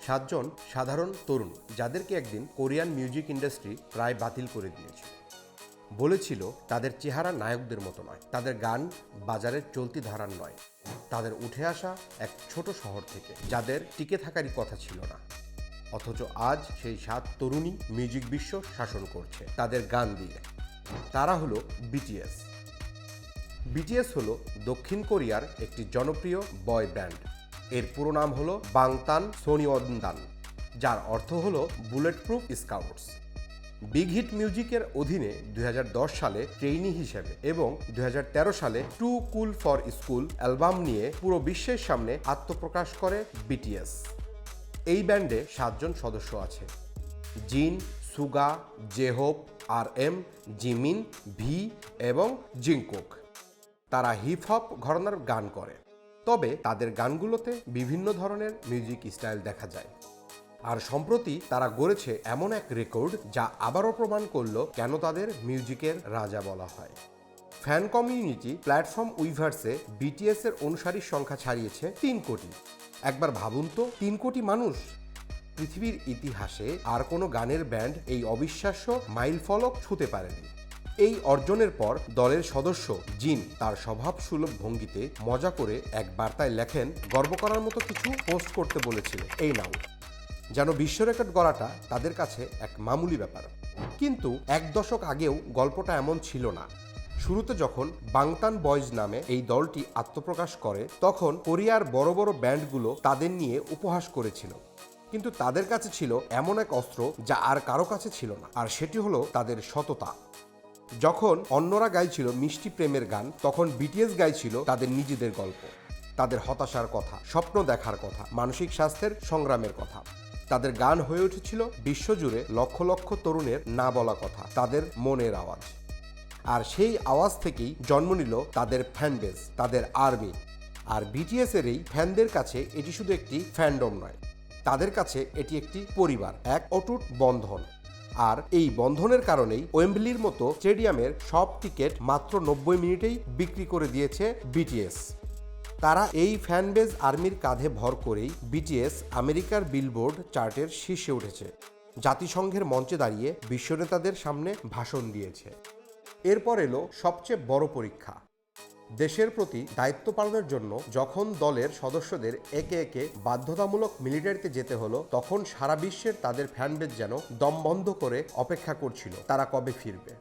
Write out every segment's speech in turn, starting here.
সাতজন সাধারণ তরুণ যাদেরকে একদিন কোরিয়ান মিউজিক ইন্ডাস্ট্রি প্রায় বাতিল করে দিয়েছিল। বলেছিল তাদের চেহারা নায়কদের মতো নয়, তাদের গান বাজারের চলতি ধারার নয়, তাদের উঠে আসা এক ছোট শহর থেকে যাদের টিকে থাকারই কথা ছিল না। অথচ আজ সেই 7 তরুণী মিউজিক বিশ্ব শাসন করছে তাদের গান দিয়ে। তারা হলো বিটিএস। বিটিএস হলো দক্ষিণ কোরিয়ার একটি জনপ্রিয় বয় ব্যান্ড। এর পুরো নাম হলো বাংতান সোনিওনদান, যার অর্থ হলো bullet proof scouts. Big Hit মিউজিকের অধীনে 2010 সালে ট্রেইনি হিসেবে এবং 2013 সালে two cool for school album নিয়ে পুরো বিশ্বের সামনে আত্মপ্রকাশ করে বিটিএস। এই ব্যান্ডে 7 জন সদস্য আছে: জিন, সুগা, জেহোপ, RM, জিমিন, ভি এবং জিংকুক। তারা হিপ হপ ঘরানার গান করে, তবে তাদের গানগুলোতে বিভিন্ন ধরনের মিউজিক স্টাইল দেখা যায়। আর সম্প্রতি তারা গড়েছে এমন এক রেকর্ড যা আবারও প্রমাণ করলো কেন তাদের মিউজিকের রাজা বলা হয়। ফ্যান কমিউনিটি প্ল্যাটফর্ম উইভার্সে বিটিএস এর অনুসারীর সংখ্যা ছাড়িয়েছে 3 কোটি। একবার ভাবুন তো, 3 কোটি মানুষ! পৃথিবীর ইতিহাসে আর কোনো গানের ব্যান্ড এই অবিশ্বাস্য মাইলফলক ছুঁতে পারেনি। এই অর্জনের পর দলের সদস্য জিন তার স্বভাবসুলভ ভঙ্গিতে মজা করে এক বার্তায় লেখেন, গর্ব করার মতো কিছু পোস্ট করতে বলেছিল, এই নাও। যেন বিশ্ব রেকর্ড গড়াটা তাদের কাছে এক মামুলি ব্যাপার। কিন্তু 1 দশক আগেও গল্পটা এমন ছিল না। শুরুতে যখন বাংতান বয়েজ নামে এই দলটি আত্মপ্রকাশ করে, তখন কোরিয়ার বড় বড় ব্যান্ডগুলো তাদের নিয়ে উপহাস করেছিল। কিন্তু তাদের কাছে ছিল এমন এক অস্ত্র যা আর কারো কাছে ছিল না, আর সেটি হলো তাদের সততা। যখন অন্যরা গাইছিল মিষ্টি প্রেমের গান, তখন বিটিএস গাইছিল তাদের নিজেদের গল্প, তাদের হতাশার কথা, স্বপ্ন দেখার কথা, মানসিক স্বাস্থ্যের সংগ্রামের কথা। তাদের গান হয়ে উঠেছিল বিশ্বজুড়ে লক্ষ লক্ষ তরুণের না বলা কথা, তাদের মনের আওয়াজ। আর সেই আওয়াজ থেকেই জন্ম নিল তাদের ফ্যানবেজ, তাদের আর্মি। আর বিটিএস এর এই ফ্যানদের কাছে এটি শুধু একটি ফ্যান্ডম নয়, তাদের কাছে এটি একটি পরিবার, এক অটুট বন্ধন। আর এই বন্ধনের কারণেই ওয়েম্বলির মতো স্টেডিয়ামের সব টিকিট মাত্র 90 মিনিটেই বিক্রি করে দিয়েছে বিটিএস। তারা এই ফ্যানবেজ আর্মির কাঁধে ভর করেই বিটিএস আমেরিকার বিলবোর্ড চার্টের শীর্ষে উঠেছে, জাতিসংঘের মঞ্চে দাঁড়িয়ে বিশ্বনেতাদের সামনে ভাষণ দিয়েছে। এরপর এলো সবচেয়ে বড় পরীক্ষা। দেশের প্রতি দায়িত্ব পালনের জন্য যখন দলের সদস্যদের একে একে বাধ্যতামূলক মিলিটারিতে যেতে হলো, তখন সারা বিশ্বের তাদের ফ্যানবেজ যেন দম বন্ধ করে অপেক্ষা করছিল তারা কবে ফিরবে।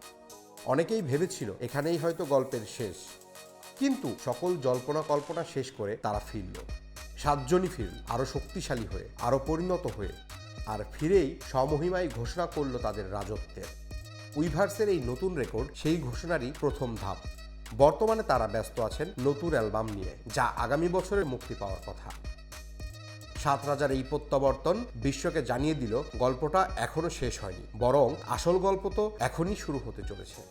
অনেকেই ভেবেছিল এখানেই হয়তো গল্পের শেষ, কিন্তু সকল জল্পনা কল্পনা শেষ করে তারা ফিরল। 7 জনই ফিরল, আরও শক্তিশালী হয়ে, আরও পরিণত হয়ে। আর ফিরেই স্বমহিমায় ঘোষণা করল তাদের রাজত্বের। উইভার্সের এই নতুন রেকর্ড সেই ঘোষণারই প্রথম ধাপ। বর্তমানে তারা ব্যস্ত আছেন নতুন অ্যালবাম নিয়ে, যা আগামী বছরে মুক্তি পাওয়ার কথা। 7 রাজার এই প্রত্যাবর্তন বিশ্বকে জানিয়ে দিল গল্পটা এখনো শেষ হয়নি, বরং আসল গল্প তো এখনই শুরু হতে চলেছে।